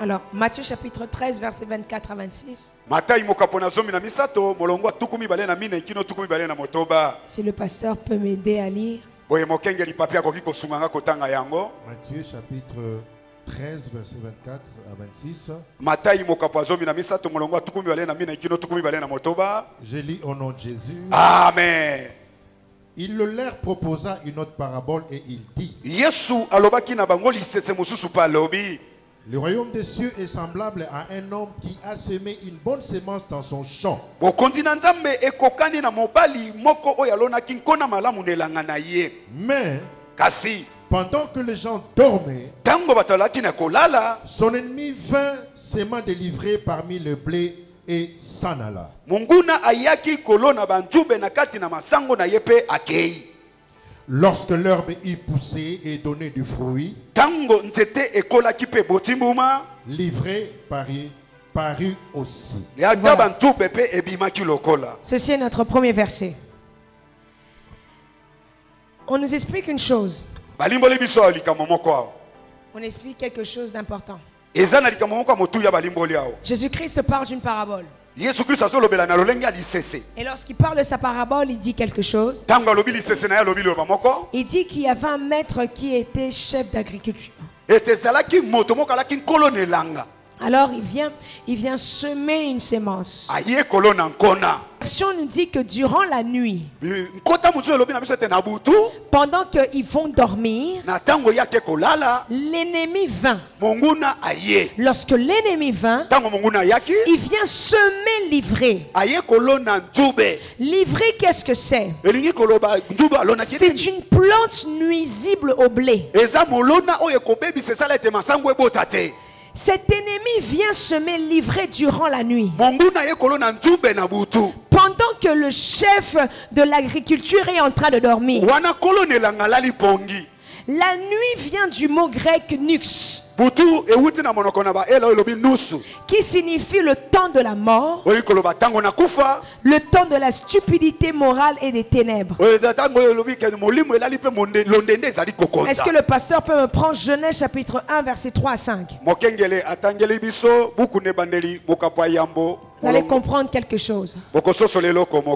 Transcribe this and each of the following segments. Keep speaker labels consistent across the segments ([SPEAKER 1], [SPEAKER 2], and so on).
[SPEAKER 1] Alors, Matthieu chapitre 13, versets 24 à 26. Si le pasteur peut m'aider à lire.
[SPEAKER 2] Matthieu chapitre 13, verset 24 à 26. Je lis au nom de Jésus.
[SPEAKER 3] Amen.
[SPEAKER 2] Il leur proposa une autre parabole et il dit: le royaume des cieux est semblable à un homme qui a semé une bonne semence dans son champ. Mais pendant que les gens dormaient, son ennemi vint s'aimant délivrer parmi le blé et s'en alla. Lorsque l'herbe eut poussé et donné du fruit, livré parut aussi.
[SPEAKER 1] Voilà. Ceci est notre premier verset. On nous explique une chose. On explique quelque chose d'important. Jésus-Christ parle d'une parabole. Et lorsqu'il parle de sa parabole, il dit quelque chose. Il dit qu'il y avait un maître qui était chef d'agriculture. Alors il vient semer une semence. La version nous dit que durant la nuit, pendant qu'ils vont dormir, l'ennemi vint. Lorsque l'ennemi vint, il vient semer l'ivraie. L'ivraie, qu'est-ce que c'est? C'est une plante nuisible au blé. Cet ennemi vient semer l'ivraie durant la nuit. Pendant que le chef de l'agriculture est en train de dormir. La nuit vient du mot grec nux, qui signifie le temps de la mort, le temps de la stupidité morale et des ténèbres. Est-ce que le pasteur peut me prendre Genèse chapitre 1 verset 3 à 5? Vous allez comprendre quelque chose.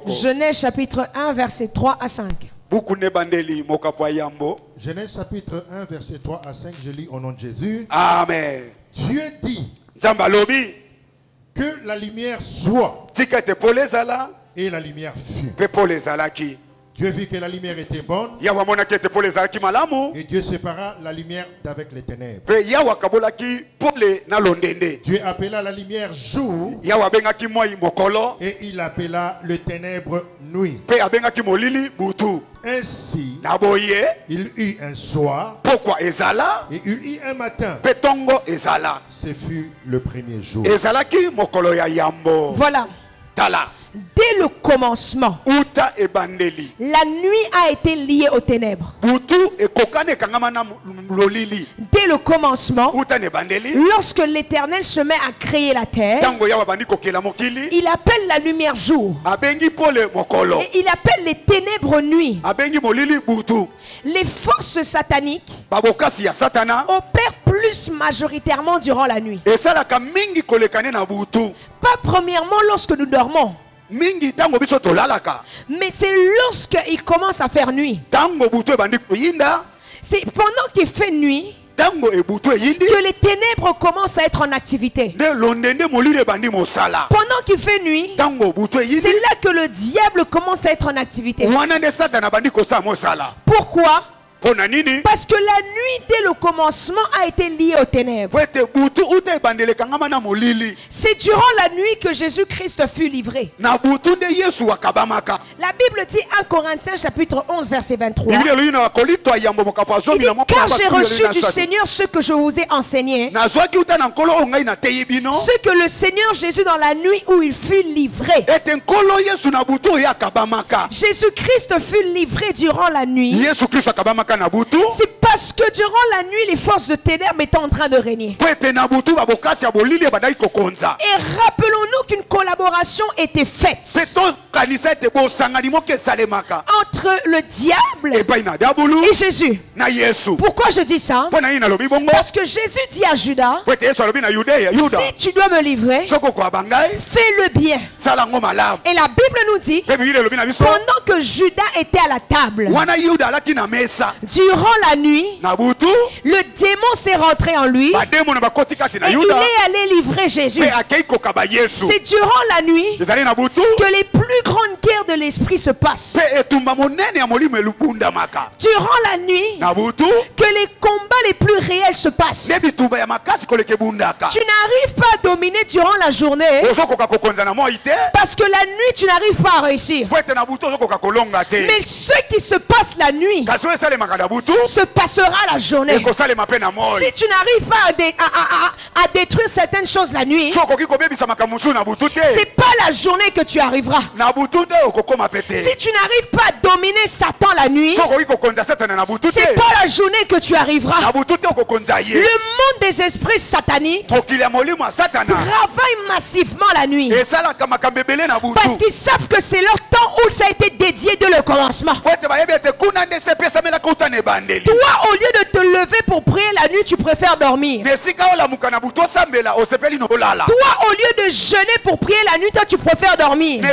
[SPEAKER 1] Genèse chapitre 1 verset 3 à 5.
[SPEAKER 2] Genèse chapitre 1 verset 3 à 5, je lis au nom de Jésus.
[SPEAKER 3] Amen.
[SPEAKER 2] Dieu dit que la lumière soit, et la lumière fut. Dieu vit que la lumière était bonne, et Dieu sépara la lumière d'avec les ténèbres. Dieu appela la lumière jour, et il appela le ténèbre nuit. Ainsi, il eut un soir, et il eut un matin. Ce fut le premier jour.
[SPEAKER 1] Voilà. Dès le commencement, la nuit a été liée aux ténèbres. Dès le commencement, lorsque l'Éternel se met à créer la terre, il appelle la lumière jour. Et il appelle les ténèbres nuit. Les forces sataniques opèrent plus majoritairement durant la nuit. Pas premièrement lorsque nous dormons, mais c'est lorsqu'il commence à faire nuit. C'est pendant qu'il fait nuit que les ténèbres commencent à être en activité. Pendant qu'il fait nuit, c'est là que le diable commence à être en activité. Pourquoi? Parce que la nuit dès le commencement a été liée aux ténèbres. C'est durant la nuit que Jésus-Christ fut livré. La Bible dit 1 Corinthiens chapitre 11 verset 23. Il dit, car j'ai reçu du Seigneur ce que je vous ai enseigné. Ce que le Seigneur Jésus dans la nuit où il fut livré. Jésus-Christ fut livré durant la nuit. C'est parce que durant la nuit, les forces de ténèbres étaient en train de régner. Et rappelons-nous qu'une collaboration était faite entre le diable et Jésus. Pourquoi je dis ça? Parce que Jésus dit à Judas, si tu dois me livrer, fais-le bien. Et la Bible nous dit, pendant que Judas était à la table, durant la nuit, le démon s'est rentré en lui et il est allé livrer Jésus. C'est durant la nuit que les plus grandes guerres de l'esprit se passent. Durant la nuit que les combats les plus réels se passent. Tu n'arrives pas à dominer durant la journée parce que la nuit tu n'arrives pas à réussir. Mais ce qui se passe la nuit se passera la journée. Si tu n'arrives pas à détruire certaines choses la nuit, c'est pas la journée que tu arriveras. Si tu n'arrives pas à dominer Satan la nuit, c'est pas la journée que tu arriveras. Le monde des esprits sataniques travaille massivement la nuit parce qu'ils savent que c'est leur temps où ça a été dédié dès le commencement. Toi, au lieu de te lever pour prier la nuit, tu préfères dormir. Toi, au lieu de jeûner pour prier la nuit, toi, tu préfères dormir.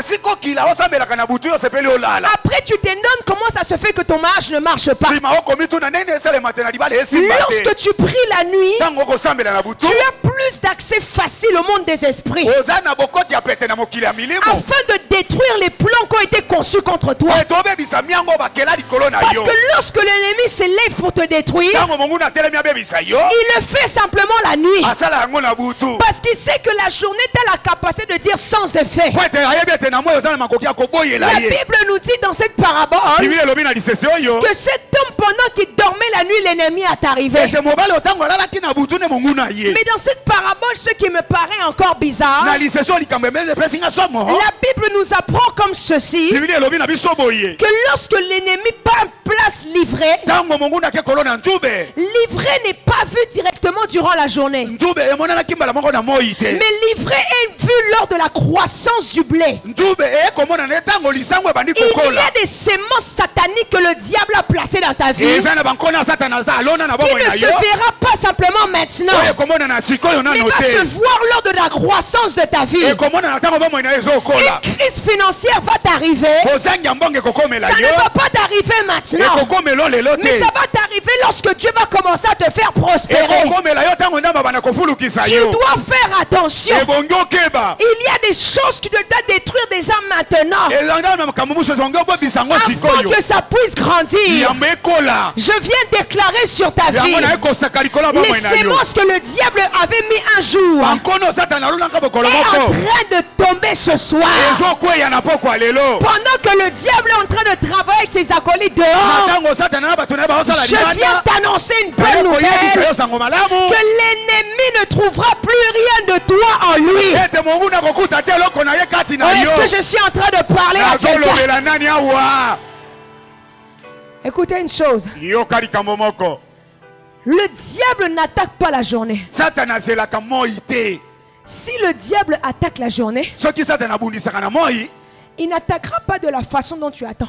[SPEAKER 1] Après, tu te demandes comment ça se fait que ton mariage ne marche pas. Lorsque tu pries la nuit, tu as plus d'accès facile au monde des esprits afin de détruire les plans qui ont été conçus contre toi. Parce que lorsque l'ennemi s'élève pour te détruire, il le fait simplement la nuit. Parce qu'il sait que la journée a la capacité de dire sans effet. La Bible nous dit dans cette parabole que cet homme, pendant qu'il dormait la nuit, l'ennemi est arrivé. Mais dans cette parabole, ce qui me paraît encore bizarre, la Bible nous apprend comme ceci, que lorsque l'ennemi place livré, livré n'est pas vu directement durant la journée, mais livré est vu lors de la croissance du blé. Il y a des semences sataniques que le diable a placées dans ta vie, qui ne se verra pas simplement maintenant, mais va se voir lors de la croissance de ta vie. Une crise financière va t'arriver. Ça ne va pas t'arriver maintenant, mais ça va t'arriver lorsque Dieu va commencer à te faire prospérer. Tu dois faire attention. Il y a des choses que tu dois détruire déjà maintenant afin que ça puisse grandir. Je viens déclarer sur ta vie les sémences que le diable avait mis un jour est en train de tomber ce soir. Pendant que le diable est en train de travailler avec ses acolytes dehors, je viens t'annoncer une bonne nouvelle, que l'ennemi ne trouvera plus rien de toi en lui. Est-ce que je suis en train de parler à quelqu'un? Écoutez une chose. Le diable n'attaque pas la journée. Si le diable attaque la journée, il n'attaquera pas de la façon dont tu attends.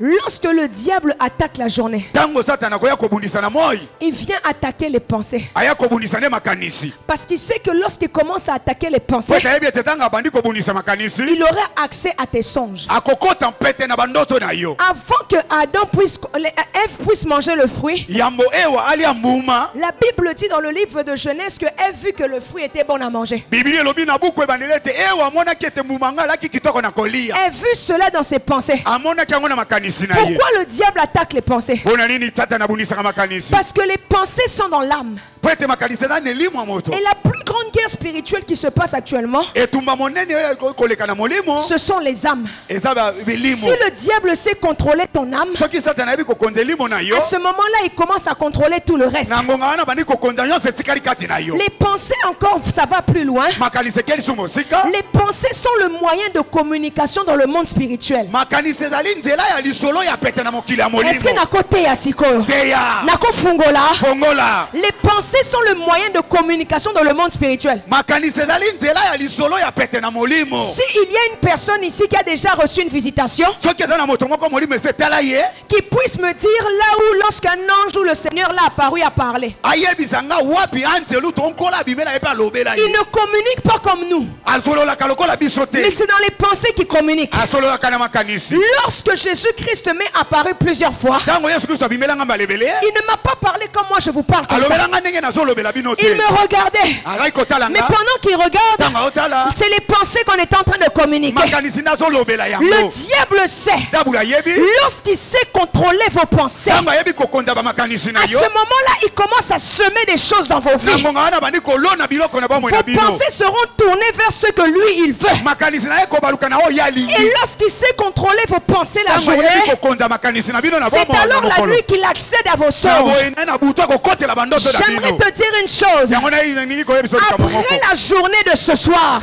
[SPEAKER 1] Lorsque le diable attaque la journée, il vient attaquer les pensées. Parce qu'il sait que lorsqu'il commence à attaquer les pensées, il aura accès à tes songes. Avant que Ève puisse manger le fruit, la Bible dit dans le livre de Genèse que Ève vit que le fruit était bon à manger. Elle vu cela dans ses pensées. Pourquoi le diable attaque les pensées? Parce que les pensées sont dans l'âme. Et la plus grande guerre spirituelle qui se passe actuellement, ce sont les âmes. Si le diable sait contrôler ton âme, à ce moment-là, il commence à contrôler tout le reste. Les pensées encore, ça va plus loin. Les pensées sont le moyen de communication dans le monde spirituel. Est-ce que na côté ya sikoyo? Na ko fungola. Les pensées sont le moyen de communication dans le monde spirituel. Si il y a une personne ici qui a déjà reçu une visitation, qui puisse me dire là où lorsqu'un ange ou le Seigneur l'a apparu a parlé. Il ne communique pas comme nous, mais c'est dans les pensées qu'il communique. Lorsque Jésus-Christ m'est apparu plusieurs fois, il ne m'a pas parlé comme moi je vous parle comme ça. Il me regardait, mais pendant qu'il regarde, c'est les pensées qu'on est en train de communiquer. Le diable sait, lorsqu'il sait contrôler vos pensées, à ce moment-là il commence à semer des choses dans vos vies. Vos pensées seront tournées vers ce que lui il veut. Et lorsqu'il sait contrôler vos pensées la journée, c'est alors la nuit qu'il accède à vos songes. J'aimerais te dire une chose. Après la journée de ce soir,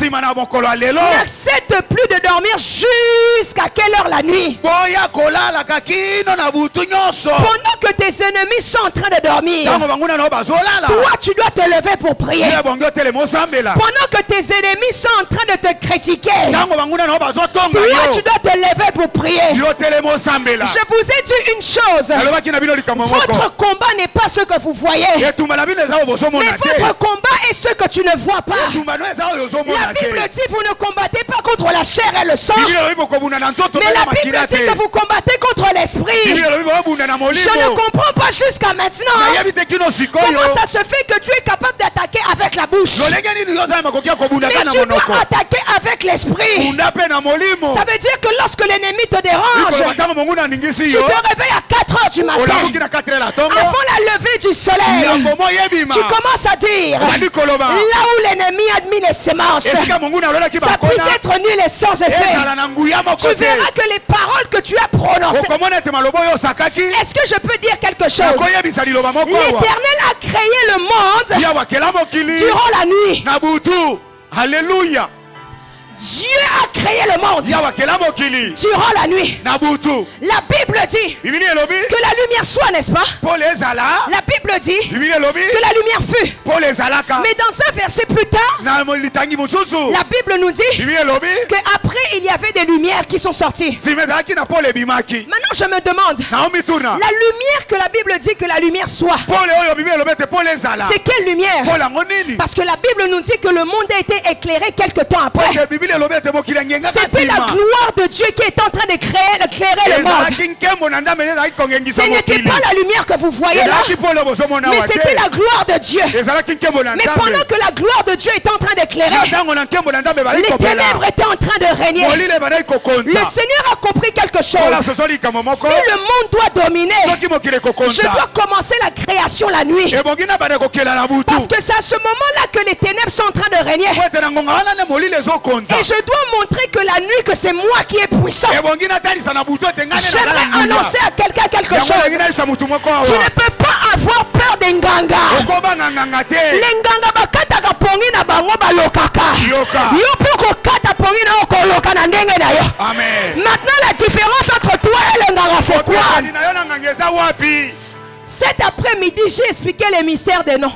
[SPEAKER 1] n'accepte plus de dormir jusqu'à quelle heure la nuit? Pendant que tes ennemis sont en train de dormir, toi tu dois te lever pour prier. Pendant que tes ennemis sont en train de te critiquer, toi tu dois te lever pour prier. Je vous ai dit une chose. Votre combat n'est pas ce que vous voyez, mais votre combat est ce que tu ne vois pas. La Bible dit vous ne combattez pas contre la chair et le sang, mais la Bible dit que vous combattez contre l'esprit. Je ne comprends pas jusqu'à maintenant comment ça se fait que tu es capable d'attaquer avec la bouche, mais tu dois attaquer avec l'esprit. Ça veut dire que lorsque l'ennemi te dérange, tu te réveilles à 4 heures du matin, avant la levée du soleil, tu commences à dire là où l'ennemi a mis les semences, ça puisse être nul et sans effet. Tu verras que les paroles que tu as prononcées, est-ce que je peux dire quelque chose? L'Éternel a créé le monde durant la nuit.
[SPEAKER 2] Alléluia.
[SPEAKER 1] Dieu a créé le monde durant la nuit. La Bible dit que la lumière soit, n'est-ce pas? La Bible dit que la lumière fut. Mais dans un verset plus tard, la Bible nous dit qu'après il y avait des lumières qui sont sorties. Maintenant je me demande, la lumière que la Bible dit que la lumière soit, c'est quelle lumière? Parce que la Bible nous dit que le monde a été éclairé quelque temps après. C'était la gloire de Dieu qui est en train d'éclairer le monde. Ce n'était pas la lumière que vous voyez là, mais c'était la gloire de Dieu. Mais pendant que la gloire de Dieu est en train d'éclairer, les ténèbres étaient en train de régner. Le Seigneur a compris quelque chose. Si le monde doit dominer, je dois commencer la création la nuit. Parce que c'est à ce moment-là que les ténèbres sont en train de régner. Et je dois montrer que la nuit, que c'est moi qui est puissant. J'aimerais annoncer à quelqu'un quelque chose. Tu ne peux pas avoir peur des nganga. Les nganga bakataka pongi na bango balokaka. Yo poko kata pongi na okoloka na ndenge na yo. Maintenant la différence entre toi et les nganga c'est quoi? Cet après-midi j'ai expliqué les mystères des noms.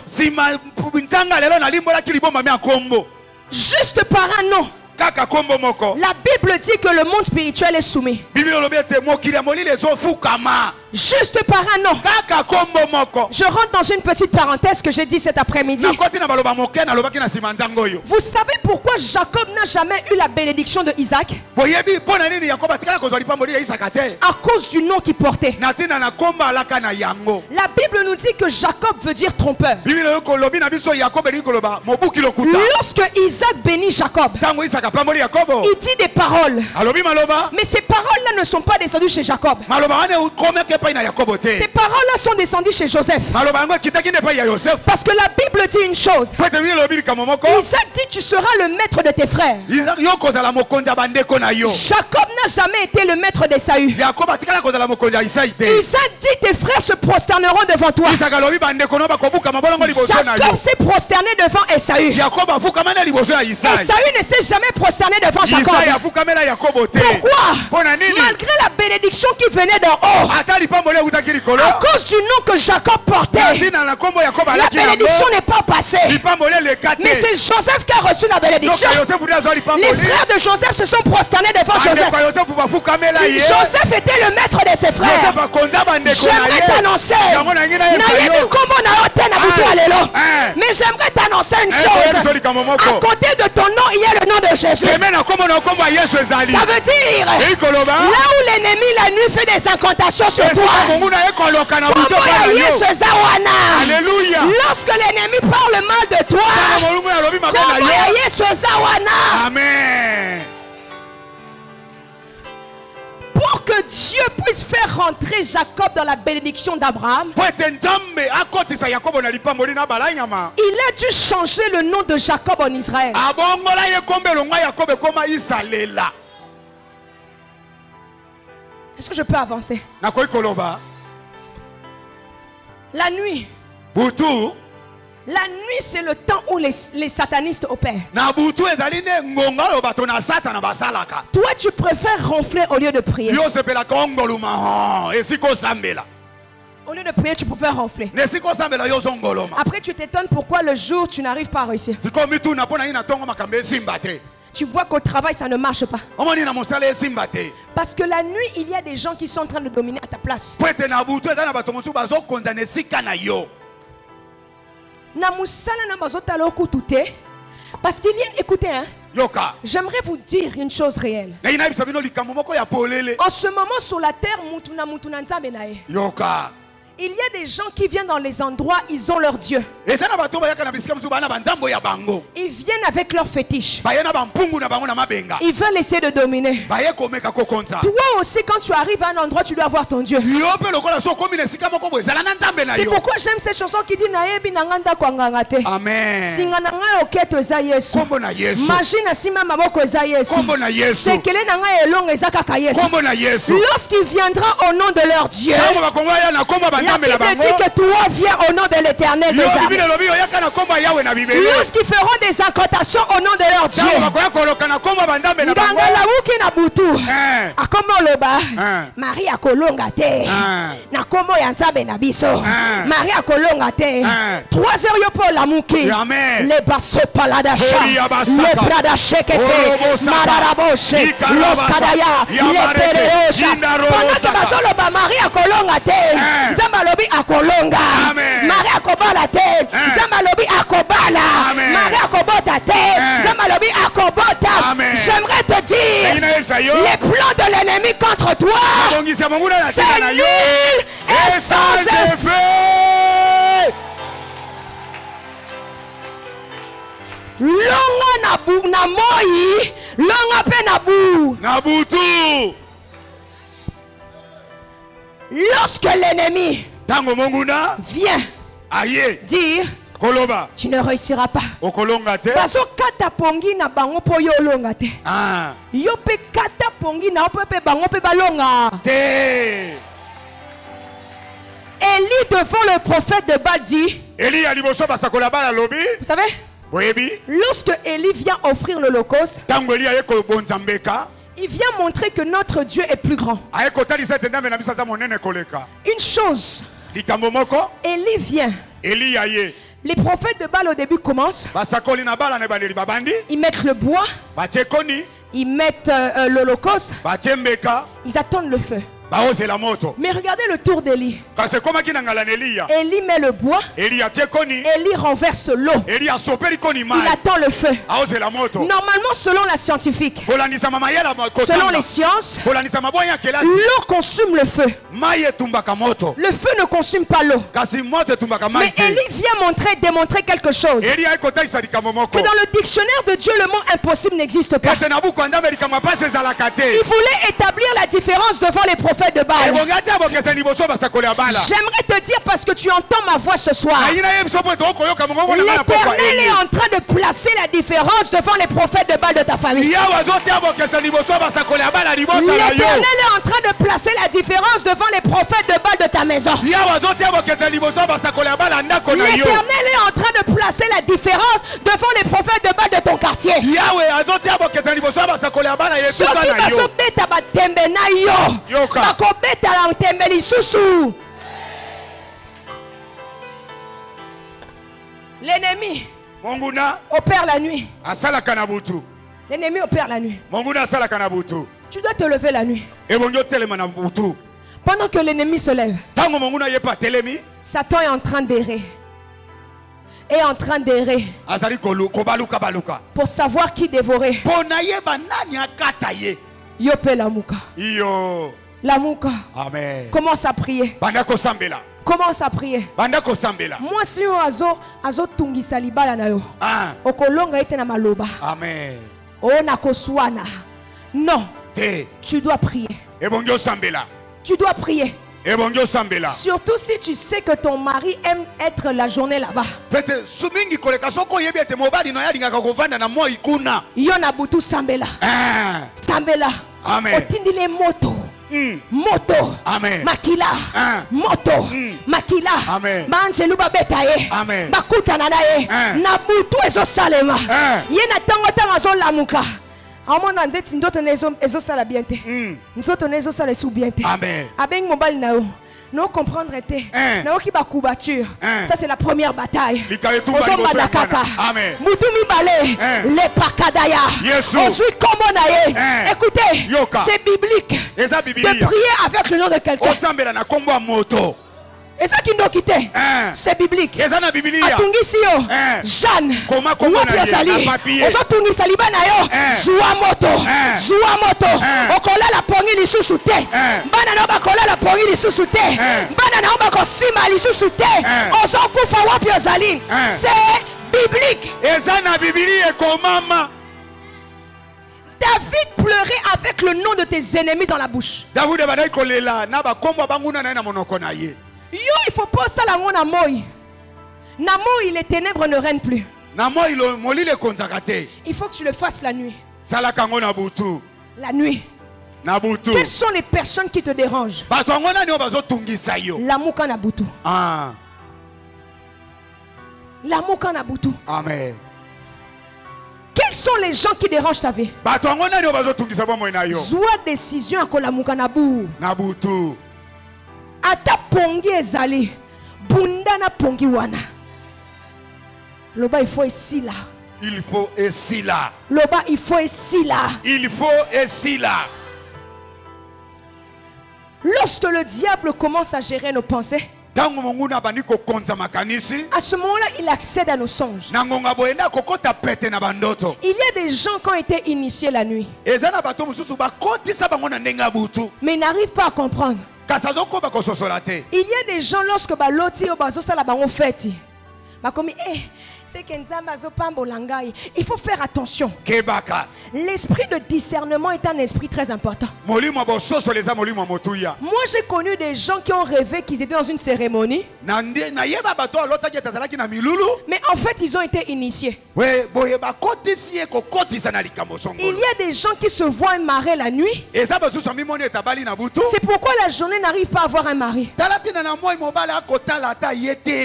[SPEAKER 1] Juste par un nom. La Bible dit que le monde spirituel est soumis. Juste par un nom. Je rentre dans une petite parenthèse que j'ai dit cet après-midi. Vous savez pourquoi Jacob n'a jamais eu la bénédiction de Isaac? À cause du nom qu'il portait. La Bible nous dit que Jacob veut dire trompeur. Lorsque Isaac bénit Jacob, il dit des paroles. Mais ces paroles-là ne sont pas descendues chez Jacob. Ces paroles-là sont descendues chez Joseph. Parce que la Bible dit une chose. Isaac dit tu seras le maître de tes frères. Jacob n'a jamais été le maître d'Ésaü. Isaac dit tes frères se prosterneront devant toi. Jacob s'est prosterné devant Ésaü. Ésaü ne s'est jamais prosterné devant Jacob. Pourquoi? Malgré la bénédiction qui venait d'en haut, à cause du nom que Jacob portait, la bénédiction n'est pas passée. Mais c'est Joseph qui a reçu la bénédiction. Les frères de Joseph se sont prosternés devant Joseph. Joseph était le maître de ses frères. J'aimerais t'annoncer, mais j'aimerais t'annoncer une chose. À côté de ton nom, il y a le nom de Jésus. Ça veut dire, là où l'ennemi la nuit fait des incantations sur toi, lorsque l'ennemi parle mal de toi,
[SPEAKER 2] Amen.
[SPEAKER 1] Pour que Dieu puisse faire rentrer Jacob dans la bénédiction d'Abraham, il a dû changer le nom de Jacob en Israël. Est-ce que je peux avancer? La nuit. La nuit, c'est le temps où les satanistes opèrent. Toi, tu préfères ronfler au lieu de prier. Au lieu de prier, tu préfères ronfler. Après, tu t'étonnes pourquoi le jour, tu n'arrives pas à réussir. Tu vois qu'au travail, ça ne marche pas. Parce que la nuit, il y a des gens qui sont en train de dominer à ta place. Parce qu'il y a, écoutez, hein, j'aimerais vous dire une chose réelle. En ce moment sur la terre, il y a des gens qui viennent dans les endroits, ils ont leur Dieu. Ils viennent avec leurs fétiches. Ils veulent essayer de dominer. Toi aussi, quand tu arrives à un endroit, tu dois avoir ton Dieu. C'est pourquoi j'aime cette chanson qui dit Amen. Lorsqu'il viendra au nom de leur Dieu, la Bible dit que toi viens au nom de l'Éternel des armées. Lorsqu'ils feront des incantations au nom de leur Dieu, Marie a kolonga te, na komo ya nzambe na biso. Marie a kolonga te. 3 heures yo pour la muki. Les basso paladasha, le pradache kete, mararaboshe, los kadaya, les pereosha. Pendant que basso le ba Marie a kolonga te. Zambalobi akolonga, Marie akobala te, Zambalobi akobala, Marie akobota te, Zambalobi akobota. J'aimerais te dire, les plans de l'ennemi contre toi, c'est nul et sans effet. Longa na moi, longa pe na butu. Lorsque l'ennemi vient dire tu ne réussiras pas. Parce que kata pongi na bango po yo longa te. Yo pe kata pongi na pe bango pe balonga. Élie devant le prophète de Baal dit. Vous savez? Lorsque Élie vient offrir l'holocauste, il vient montrer que notre Dieu est plus grand. Une chose, Élie vient. Les prophètes de Baal au début commencent. Ils mettent le bois. Ils mettent l'holocauste. Ils attendent le feu. Mais regardez le tour d'Élie. Élie met le bois. Élie renverse l'eau. Il attend le feu. Normalement, selon la scientifique, selon les sciences, l'eau consume le feu. Le feu ne consume pas l'eau. Mais Élie vient démontrer quelque chose. Que dans le dictionnaire de Dieu, le mot impossible n'existe pas. Il voulait établir la différence devant les prophètes. prophètes de Baal. J'aimerais te dire parce que tu entends ma voix ce soir. L'Éternel est en train de placer la différence devant les prophètes de Baal de ta famille. L'Éternel est en train de placer la différence devant les prophètes de Baal de ta maison. L'Éternel est en train de placer la différence devant les prophètes de Baal de ton quartier. L'ennemi opère la nuit. L'ennemi opère la nuit. Tu dois te lever la nuit. Pendant que l'ennemi se lève, Satan est en train d'errer. Est en train d'errer pour savoir qui dévorer. Yope Lamuka. Lamuka.
[SPEAKER 2] Amen.
[SPEAKER 1] Commence à prier. Commence à prier. Moi si azo tungisa libala na yo. Okolonga ete na maloba.
[SPEAKER 2] Amen.
[SPEAKER 1] O na koswana. Non. Tu dois prier. Tu dois prier. Surtout si tu sais que ton mari aime être la journée là-bas. Yona butu sambela. Sambela. Otindile moto. Moto. Makila. Moto. Makila. Manjelu babetaye. Bakuta nanaye. Nabutu ezo salema. Yena tango tango zo lamuka. Amen. Avec mon bal nao. Non comprendre était. Nao qui ba coubature. Ça c'est la première bataille.
[SPEAKER 2] Amen.
[SPEAKER 1] Mutumi balé. Les pakadaya. Ensuite comment naye. Écoutez. C'est biblique. De prier avec le nom de quelqu'un. Et ça qui nous quitté, c'est biblique. Atungisi yo, Jeanne, Wapiazali, Ozotungi Saliba na yo, Zuamoto, Okola la pongi li susute, Bana na bakola la pongi li susute, Bana na bako sima li susute, Ozokufa Wapiazali, c'est biblique. David pleurait avec le nom de tes ennemis dans la bouche. Yo, il faut pas ça la mon amoy. Namoy, les ténèbres ne règnent plus. Il faut que tu le fasses la nuit. La nuit. Quelles sont les personnes qui te dérangent? L'amour Nabutu. L'amour Nabutu.
[SPEAKER 2] Amen.
[SPEAKER 1] Quels sont les gens qui dérangent ta vie? Zoua décision à Kolamuka Nabutu. Ata pongi ezali bunda na pongi wana loba il faut ici là. Loba il faut ici là. Lorsque le diable commence à gérer nos pensées, à ce moment-là, il accède à nos songes. Il y a des gens qui ont été initiés la nuit, mais ils n'arrivent pas à comprendre. Il y a des gens lorsque baloti o bazosala bango feti bakomi c'est que nzamba zopambolangai. Il faut faire attention. L'esprit de discernement est un esprit très important. Moi j'ai connu des gens qui ont rêvé qu'ils étaient dans une cérémonie, mais en fait ils ont été initiés. Il y a des gens qui se voient un mari la nuit. C'est pourquoi la journée n'arrive pas à avoir un mari.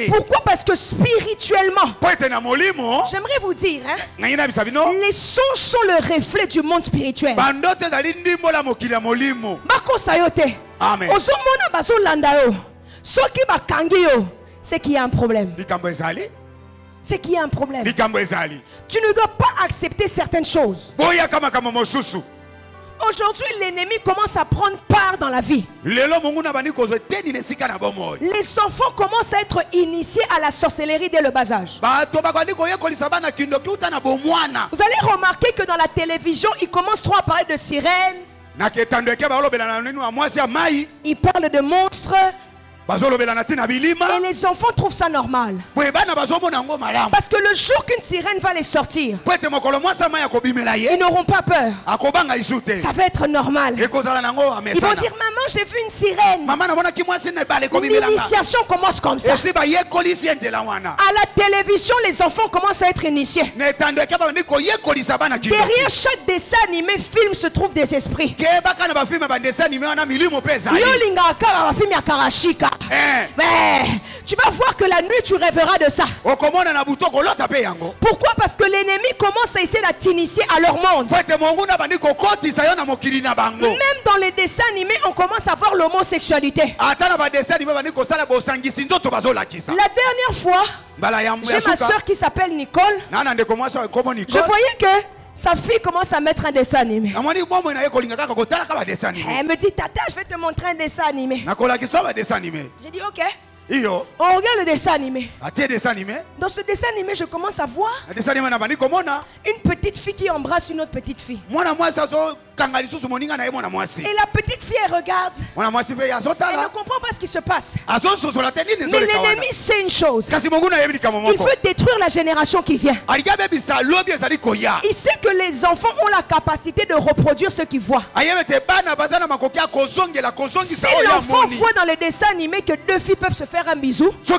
[SPEAKER 1] Pourquoi? Parce que spirituellement, j'aimerais vous dire, les songes sont le reflet du monde spirituel. C'est qu'il y a un problème. C'est qu'il y a un problème. Tu ne dois pas accepter certaines choses. Aujourd'hui, l'ennemi commence à prendre part dans la vie. Les enfants commencent à être initiés à la sorcellerie dès le bas âge. Vous allez remarquer que dans la télévision, ils commencent trop à parler de sirènes. Ils parlent de monstres. Et les enfants trouvent ça normal. Parce que le jour qu'une sirène va les sortir, ils n'auront pas peur. Ça va être normal. Ils vont dire, maman, j'ai vu une sirène. L'initiation commence comme ça. À la télévision, les enfants commencent à être initiés. Derrière chaque dessin animé, film se trouve des esprits. Mais tu vas voir que la nuit tu rêveras de ça. Pourquoi? Parce que l'ennemi commence à essayer de t'initier à leur monde. Même dans les dessins animés, on commence à voir l'homosexualité. La dernière fois, j'ai ma soeur qui s'appelle Nicole. Je voyais que sa fille commence à mettre un dessin animé. Elle me dit, tata, je vais te montrer un dessin animé. J'ai dit, ok. On regarde le dessin animé. Dans ce dessin animé, je commence à voir une petite fille qui embrasse une autre petite fille. Et la petite fille, elle regarde. Elle ne comprend pas ce qui se passe. Mais l'ennemi sait une chose. Il veut détruire la génération qui vient. Il sait que les enfants ont la capacité de reproduire ce qu'ils voient. Si l'enfant voit dans le dessin animé que deux filles peuvent se faire un bisou, à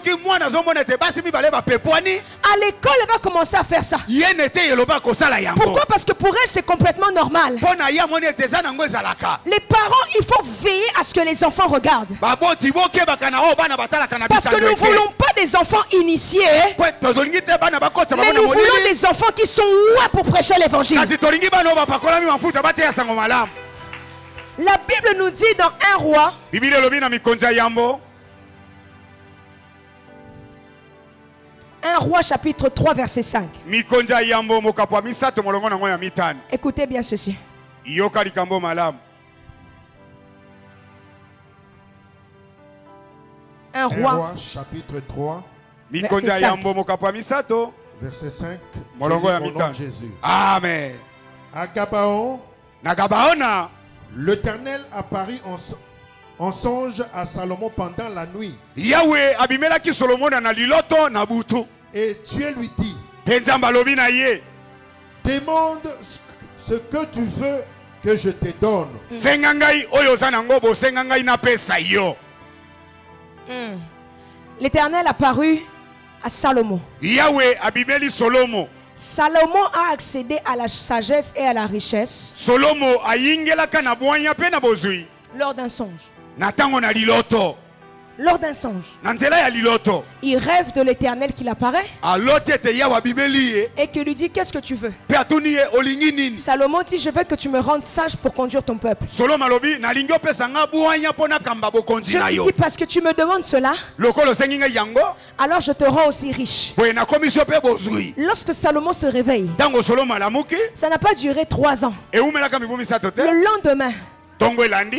[SPEAKER 1] l'école, elle va commencer à faire ça. Pourquoi? Parce que pour elle, c'est complètement normal. Les parents, il faut veiller à ce que les enfants regardent. Parce que nous ne voulons pas des enfants initiés, mais nous voulons des enfants qui sont ouïs pour prêcher l'évangile. La Bible nous dit dans 1 roi, 1 roi chapitre 3 verset 5. Écoutez bien ceci. 1 roi
[SPEAKER 2] chapitre 3
[SPEAKER 1] verset 5.
[SPEAKER 2] Verset 5.
[SPEAKER 1] Au nom
[SPEAKER 2] de Jésus.
[SPEAKER 1] Amen.
[SPEAKER 2] À Gabaon, l'Éternel apparut en songe à Salomon pendant la nuit. Et Dieu lui dit, demande ce que tu veux que je te donne.
[SPEAKER 1] L'Éternel apparut à Salomon. Salomon a accédé à la sagesse et à la richesse lors d'un songe. Lors d'un songe, il rêve de l'Éternel qui l'apparaît et qui lui dit, qu'est-ce que tu veux? Salomon dit, je veux que tu me rendes sage pour conduire ton peuple. Je lui dis, parce que tu me demandes cela, alors je te rends aussi riche. Lorsque Salomon se réveille, ça n'a pas duré 3 ans. Le lendemain,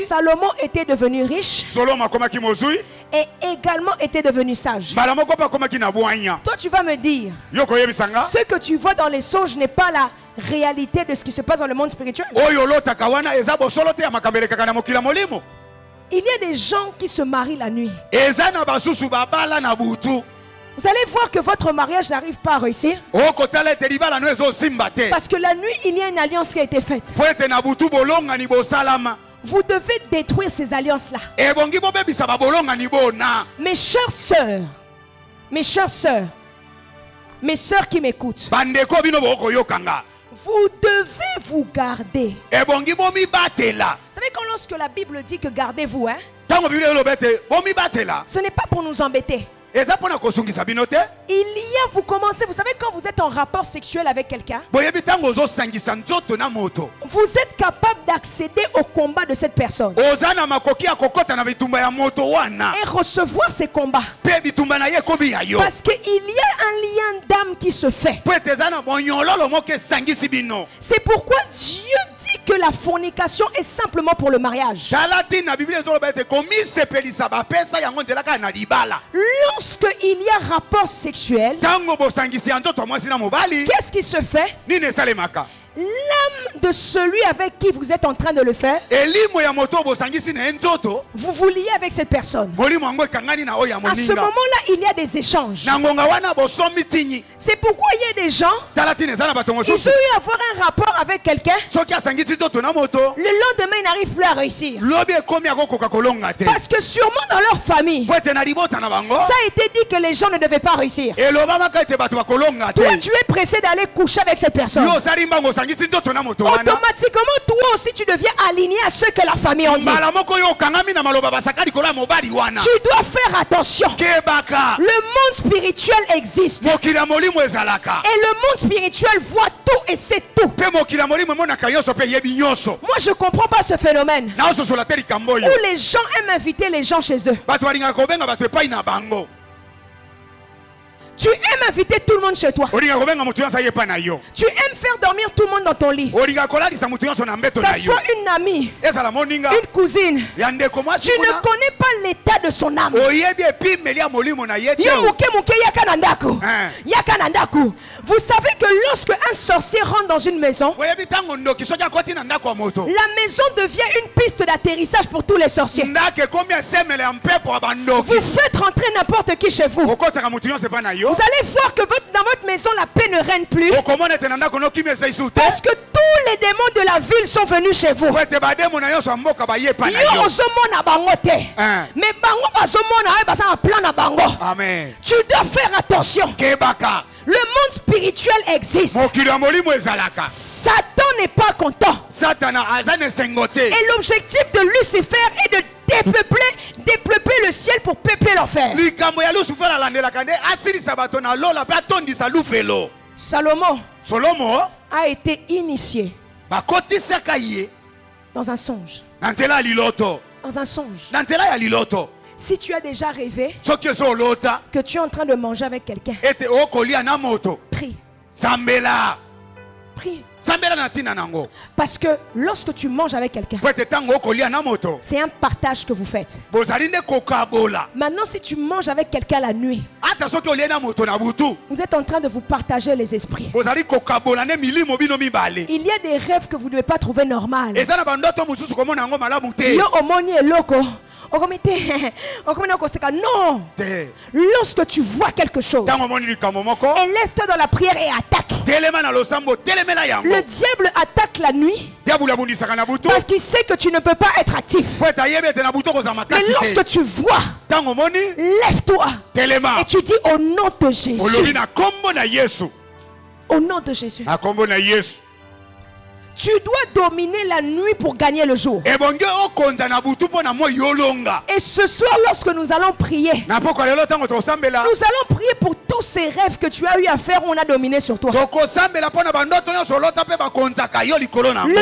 [SPEAKER 1] Salomon était devenu riche et également était devenu sage. Toi, tu vas me dire, ce que tu vois dans les songes n'est pas la réalité de ce qui se passe dans le monde spirituel. Il y a des gens qui se marient la nuit. Vous allez voir que votre mariage n'arrive pas à réussir. Parce que la nuit, il y a une alliance qui a été faite. Vous devez détruire ces alliances-là. Mes chères sœurs, mes sœurs qui m'écoutent, vous devez vous garder. Vous savez quand lorsque la Bible dit que gardez-vous, ce n'est pas pour nous embêter. Il y a, vous commencez, vous savez quand vous êtes en rapport sexuel avec quelqu'un, vous êtes capable d'accéder au combat de cette personne et recevoir ces combats. Parce qu'il y a un lien d'âme qui se fait. C'est pourquoi Dieu dit que la fornication est simplement pour le mariage. Lorsque il y a rapport sexuel, qu'est-ce qui se fait? l'âme de celui avec qui vous êtes en train de le faire, vous vous liez avec cette personne. À ce moment-là, il y a des échanges. C'est pourquoi il y a des gens, ils ont eu à avoir un rapport avec quelqu'un. Le lendemain, ils n'arrivent plus à réussir. Parce que sûrement dans leur famille, ça a été dit que les gens ne devaient pas réussir. Toi, tu es pressé d'aller coucher avec cette personne. Automatiquement, toi aussi, tu deviens aligné à ce que la famille en dit. Tu dois faire attention. Le monde spirituel existe. Et le monde spirituel voit tout et sait tout. Moi, je ne comprends pas ce phénomène où les gens aiment inviter les gens chez eux. Tu aimes inviter tout le monde chez toi. Tu aimes faire dormir tout le monde dans ton lit. Ça soit une amie, une cousine. Tu ne connais pas l'état de son âme. Vous savez que lorsque un sorcier rentre dans une maison, la maison devient une piste d'atterrissage pour tous les sorciers. Vous faites rentrer n'importe qui chez vous. Vous allez voir que dans votre maison, la paix ne règne plus. Parce que tous les démons de la ville sont venus chez vous. Amen. Tu dois faire attention. Le monde spirituel existe. Satan n'est pas content. Et l'objectif de Lucifer est de dépeupler le ciel pour peupler l'enfer. Salomon a été initié dans un songe. Dans un songe. Si tu as déjà rêvé que tu es en train de manger avec quelqu'un, prie. Prie. Parce que lorsque tu manges avec quelqu'un, c'est un partage que vous faites. Maintenant, si tu manges avec quelqu'un la nuit, vous êtes en train de vous partager les esprits. Il y a des rêves que vous ne devez pas trouver normaux. Non. Lorsque tu vois quelque chose, élève-toi dans la prière et attaque. Le diable attaque la nuit parce qu'il sait que tu ne peux pas être actif. Mais lorsque tu vois, lève-toi et tu dis au nom de Jésus. Au nom de Jésus. Tu dois dominer la nuit pour gagner le jour. Et ce soir, lorsque nous allons prier, nous allons prier pour tous ces rêves que tu as eu à faire où on a dominé sur toi. Le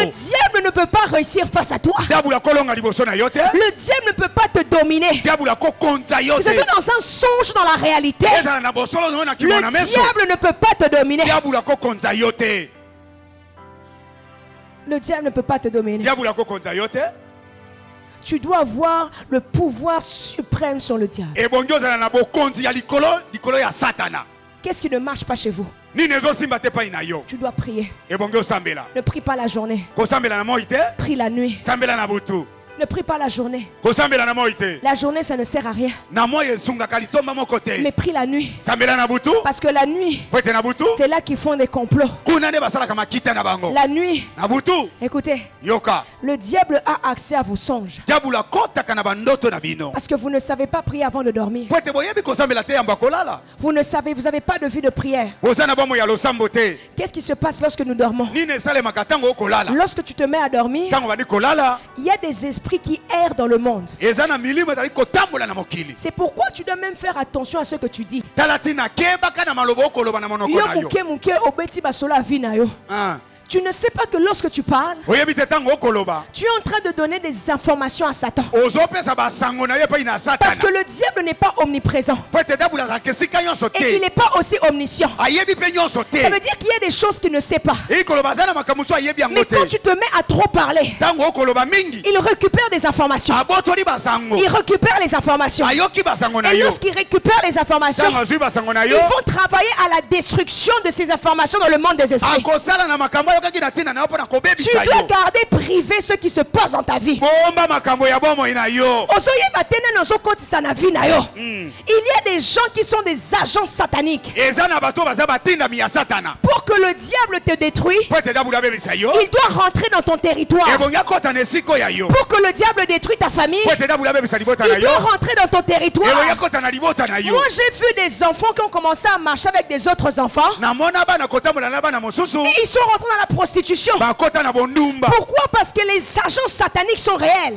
[SPEAKER 1] diable ne peut pas réussir face à toi. Le diable ne peut pas te dominer. Que ce soit dans un songe, dans la réalité, le diable ne peut pas te dominer. Le diable ne peut pas te dominer. Tu dois avoir le pouvoir suprême sur le diable. Qu'est-ce qui ne marche pas chez vous? Tu dois prier. Ne prie pas la journée. Prie la nuit. Ne prie pas la journée. La journée, ça ne sert à rien. Mais prie la nuit. Parce que la nuit, c'est là qu'ils font des complots. La nuit, écoutez, le diable a accès à vos songes. Parce que vous ne savez pas prier avant de dormir. Vous ne savez, vous n'avez pas de vie de prière. Qu'est-ce qui se passe lorsque nous dormons? Lorsque tu te mets à dormir, il y a des esprits qui errent dans le monde. C'est pourquoi tu dois même faire attention à ce que tu dis. Tu ne sais pas que lorsque tu parles, tu es en train de donner des informations à Satan. Parce que le diable n'est pas omniprésent. Et il n'est pas aussi omniscient. Ça veut dire qu'il y a des choses qu'il ne sait pas. Mais quand tu te mets à trop parler, il récupère des informations. Il récupère les informations. Et lorsqu'il récupère les informations, ils vont travailler à la destruction de ces informations dans le monde des esprits. dois garder privé ce qui se passe dans ta vie. Il y a des gens qui sont des agents sataniques. Pour que le diable te détruise, il doit rentrer dans ton territoire. Pour que le diable détruise ta famille, il doit rentrer dans ton territoire. Moi j'ai vu des enfants qui ont commencé à marcher avec des autres enfants. Et ils sont rentrés dans la prostitution. Pourquoi? Parce que les agents sataniques sont réels.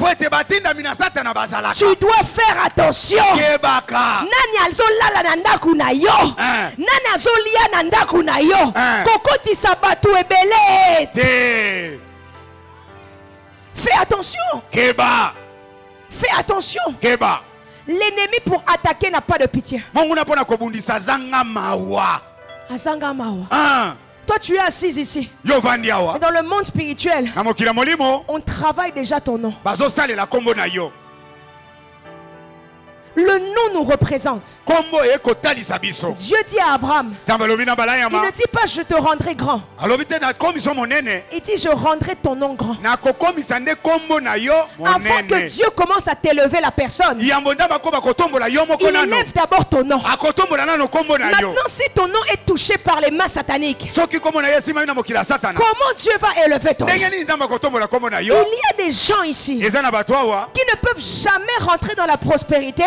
[SPEAKER 1] Tu dois faire attention. Nani azolala na ndaku na yo. Nani azolia na ndaku na yo. Kokoti sabatu ebele. Fais attention. Fais attention. L'ennemi pour attaquer n'a pas de pitié. Azanga mawa. Toi tu es assise ici. Et dans le monde spirituel, on travaille déjà ton nom. Le nom nous représente. Dieu dit à Abraham, il ne dit pas je te rendrai grand. Il dit je rendrai ton nom grand. Avant que Dieu commence à t'élever la personne, il élève d'abord ton nom. Maintenant si ton nom est touché par les mains sataniques, comment Dieu va élever ton nom? Il y a des gens ici qui ne peuvent jamais rentrer dans la prospérité,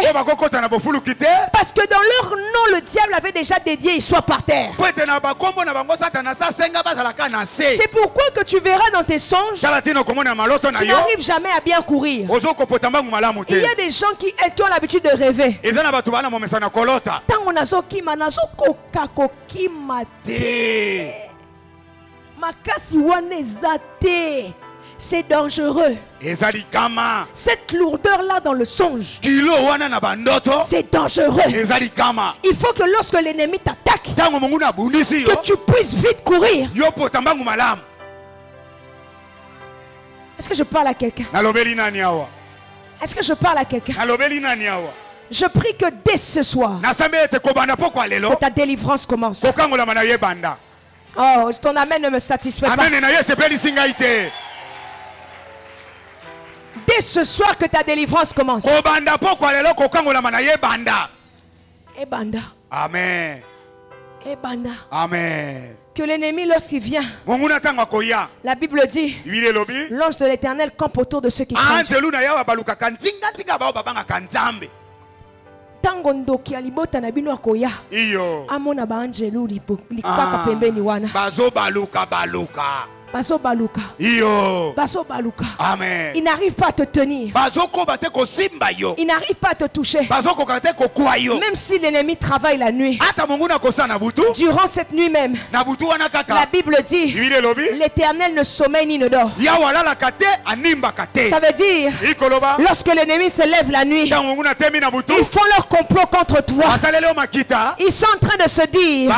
[SPEAKER 1] parce que dans leur nom le diable avait déjà dédié, ils soient par terre. C'est pourquoi que tu verras dans tes songes, tu n'arrives jamais à bien courir. Il y a des gens qui ont l'habitude de rêver. C'est dangereux. Cette lourdeur-là dans le songe, c'est dangereux. Il faut que lorsque l'ennemi t'attaque, que tu puisses vite courir. Est-ce que je parle à quelqu'un? Est-ce que je parle à quelqu'un? Je prie que dès ce soir, que ta délivrance commence. Oh, ton amen ne me satisfait pas. Dès ce soir que ta délivrance commence.
[SPEAKER 2] Amen. Amen.
[SPEAKER 1] Que l'ennemi lorsqu'il vient, la Bible dit, l'ange de l'Éternel campe autour de ceux qui craignent. Tango ndoki alibota na bino akoya. Amona ba angelu likaka pembeni wana. Bazo baluka.
[SPEAKER 2] Amen.
[SPEAKER 1] Il n'arrive pas à te tenir. Il n'arrive pas à te toucher. Même si l'ennemi travaille la nuit, durant cette nuit même, la Bible dit, l'Éternel ne sommeille ni ne dort. Ça veut dire, lorsque l'ennemi se lève la nuit, ils font leur complot contre toi. Ils sont en train de se dire,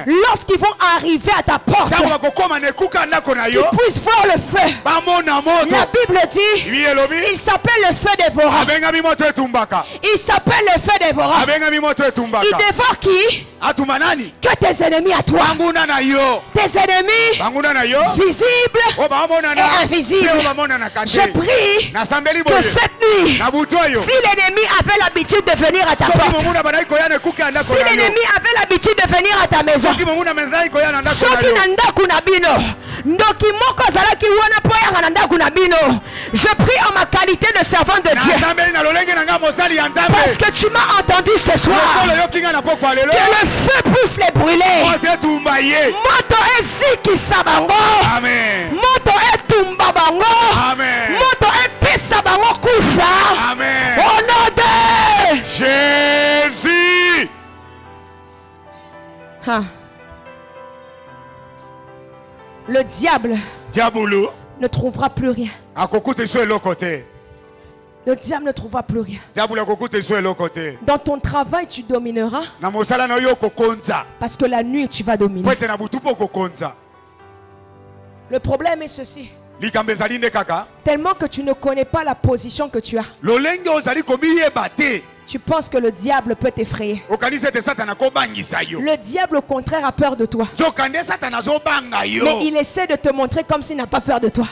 [SPEAKER 1] lorsqu'ils vont arriver à ta porte, qu'ils puissent voir le feu. La Bible dit, il s'appelle le feu dévorant. Il s'appelle le feu dévorant. Il dévore qui? Que tes ennemis à toi. Tes ennemis visibles et invisibles. Je prie que cette nuit, si l'ennemi avait l'habitude de venir à ta porte, si l'ennemi avait l'habitude de venir à ta maison, je prie en ma qualité de servant de Dieu, parce que tu m'as entendu ce soir, que le feu puisse les brûler. Moto eziki sabango, moto etumba bango, moto epesa bango kufa. Au nom de
[SPEAKER 2] Jésus.
[SPEAKER 1] Le diable ne trouvera plus rien. Le diable ne trouvera plus rien. Dans ton travail, tu domineras. Parce que la nuit, tu vas dominer. Le problème est ceci. Tellement que tu ne connais pas la position que tu as. Tu penses que le diable peut t'effrayer. Le diable au contraire a peur de toi. Mais il essaie de te montrer comme s'il n'a pas peur de toi.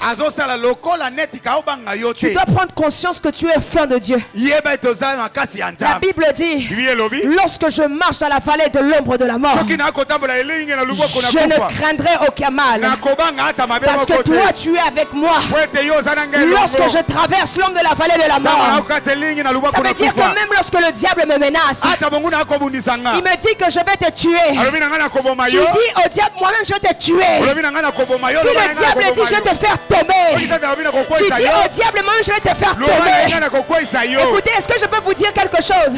[SPEAKER 1] Tu dois prendre conscience que tu es fin de Dieu. La Bible dit, lorsque je marche dans la vallée de l'ombre de la mort, je ne craindrai aucun mal. Parce que toi tu es avec moi. Lorsque je traverse l'ombre de la vallée de la mort, ça veut dire que même lorsque le diable me menace, il me dit que je vais te tuer. Tu dis au diable, moi-même je vais te tuer. Si le diable dit je vais te faire tomber, tu dis au diable, moi-même je vais te faire tomber. Écoutez, est-ce que je peux vous dire quelque chose?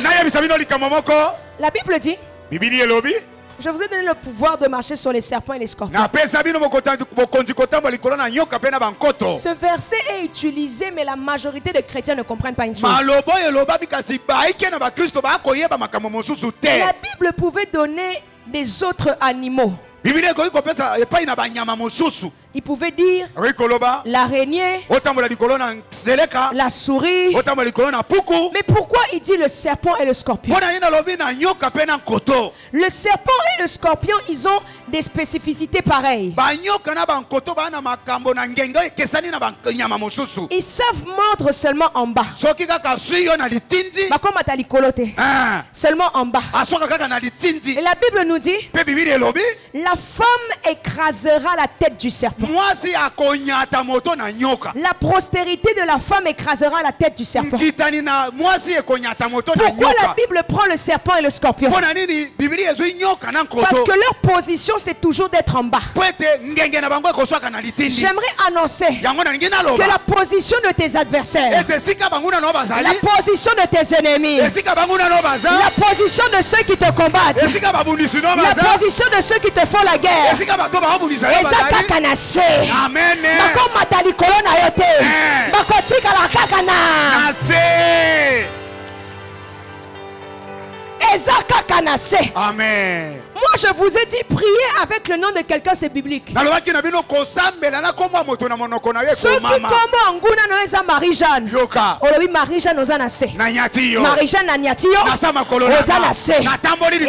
[SPEAKER 1] La Bible dit, je vous ai donné le pouvoir de marcher sur les serpents et les scorpions. Ce verset est utilisé, mais la majorité des chrétiens ne comprennent pas une chose. La Bible pouvait donner des autres animaux. Il pouvait dire l'araignée, la souris. Mais pourquoi il dit le serpent et le scorpion? Le serpent et le scorpion, ils ont des spécificités pareilles. Ils savent mordre seulement en bas. Seulement en bas. Et la Bible nous dit, la femme écrasera la tête du serpent. La postérité de la femme écrasera la tête du serpent. Pourquoi la Bible prend le serpent et le scorpion? Parce que leur position c'est toujours d'être en bas. J'aimerais annoncer que la position de tes adversaires, la position de tes ennemis, la position de ceux qui te combattent, la position de ceux qui te font la guerre, amen. Amen. Moi je vous ai dit, prier avec le nom de quelqu'un, c'est biblique. Ceux qui tombent en Gouna Noeza Marie-Jeanne. Olobi Marie-Jeanne Ozanase. Marie-Jeanne Nanyatio. Ozanase.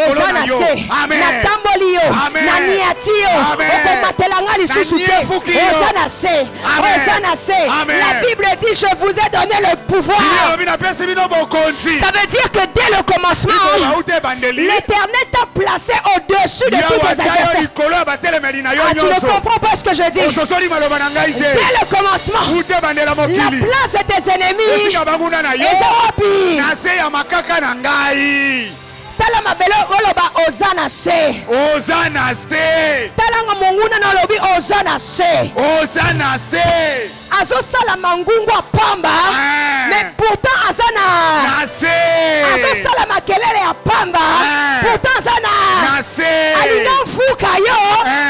[SPEAKER 1] Ozanase. Natambolio. Nanyatio. Okomatelanga lisusuke. Ozanase. Ozanase. La Bible dit, je vous ai donné le pouvoir. Ça veut dire que dès le commencement, l'Éternel t'a placé au-dessus de tous tes adversaires. Tu ne comprends pas ce que je dis. Dès le commencement, la place de tes ennemis est Tala mabelo oloba ozana se.
[SPEAKER 2] Ozana se.
[SPEAKER 1] Tala ngomunguna na lobi ozana se.
[SPEAKER 2] Ozana se.
[SPEAKER 1] Azo sala mangungwa pamba. Mais pourtant azana.
[SPEAKER 2] Nase.
[SPEAKER 1] Azo sala makelele ya pamba. Pourtant azana.
[SPEAKER 2] Nase.
[SPEAKER 1] Alina fuka yo.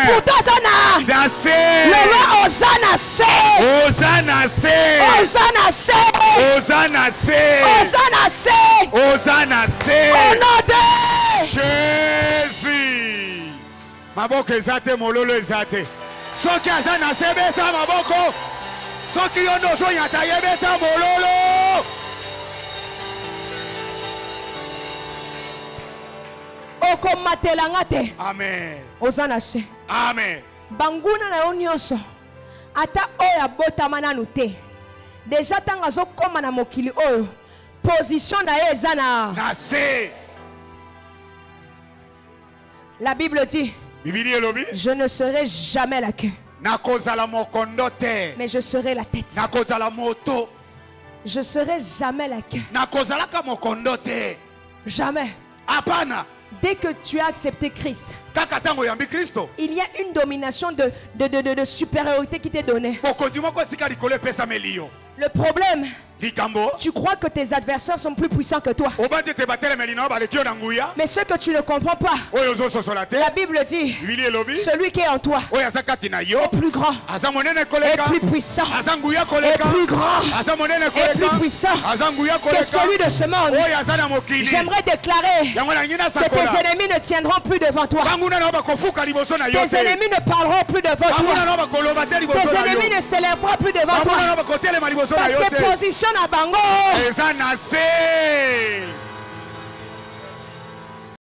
[SPEAKER 1] Pourtant azana.
[SPEAKER 2] Nase.
[SPEAKER 1] Lelo ozana se.
[SPEAKER 2] Ozana se.
[SPEAKER 1] Ozana se.
[SPEAKER 2] Ozana se.
[SPEAKER 1] Ozana se.
[SPEAKER 2] Ozana se.
[SPEAKER 1] Au nom de
[SPEAKER 2] Jésus. Maboko ezate mololo ezate. Soki azana se beta maboko. Soki yondo so yata yebeta mololo.
[SPEAKER 1] Okomatelanga te.
[SPEAKER 2] Amen.
[SPEAKER 1] Ozana se.
[SPEAKER 2] Amen.
[SPEAKER 1] Banguna na yo nyonso. Ata oya botama nanu te. Déjà tanga zo koma na mokili oyo. Position na ye ezana.
[SPEAKER 2] Nase.
[SPEAKER 1] La Bible dit, je ne serai jamais la queue, mais je serai la tête. Je serai jamais la queue. Jamais. Dès que tu as accepté Christ, il y a une domination de supériorité qui t'est donnée. Le problème, tu crois que tes adversaires sont plus puissants que toi. Mais ce que tu ne comprends pas, la Bible dit, celui qui est en toi est plus grand, est plus puissant, est plus grand, est plus puissant que celui de ce monde. J'aimerais déclarer que tes ennemis ne tiendront plus devant toi. Tes ennemis ne parleront plus devant toi. Tes ennemis ne s'élèveront plus devant toi. Parce que position à bango.